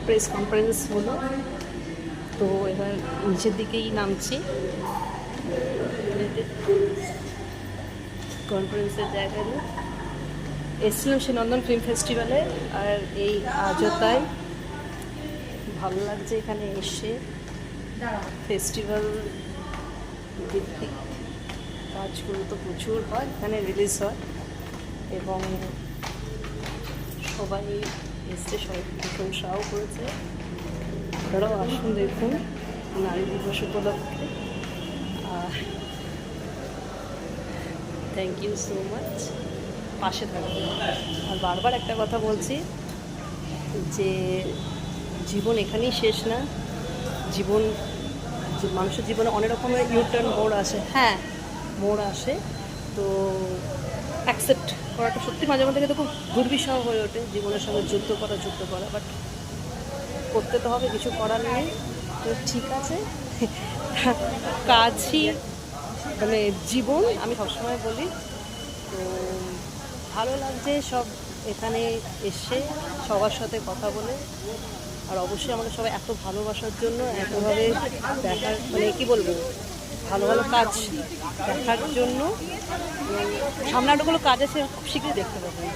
Press conference হলো, তো এবার নিচের দিকেই নামছি কনফারেন্সের জায়গায়। এসেছিলাম সে নন্দন ফিল্ম ফেস্টিভ্যালে, আর এই আজও তাই ভালো লাগছে এখানে এসে। ফেস্টিভ্যাল ভিত্তিক কাজগুলো তো প্রচুর হয়, এখানে রিলিজ হয় এবং সবাই এসছে, সবাই প্রশংসাও করেছে। আপনারাও আসুন দেখুন নারী দিবস উপলক্ষে। থ্যাংক ইউ সো মাচ, পাশে থাকবেন। আর বারবার একটা কথা বলছি যে জীবন এখানেই শেষ না। জীবন, মানুষের জীবনে অনেক রকমের ইউটার্ন মোড় আসে, হ্যাঁ মোড় আসে, তো অ্যাকসেপ্ট করাটা সত্যি মাঝে মাঝে কিন্তু খুব দুর্বিষহ হয়ে ওঠে। জীবনের সঙ্গে যুদ্ধ করা, বাট করতে তো হবে, কিছু করার নেই। তো ঠিক আছে, কাজই মানে জীবন, আমি সবসময় বলি। তো ভালো লাগছে সব এখানে এসে সবার সাথে কথা বলে। আর অবশ্যই আমাদের সবাই এত ভালোবাসার জন্য, এতভাবে দেখার, মানে কী বলবো, ভালো ভালো কাজ দেখার জন্য। সামনে আরোগুলো কাজ আছে, খুব শীঘ্রই দেখতে পাবেন।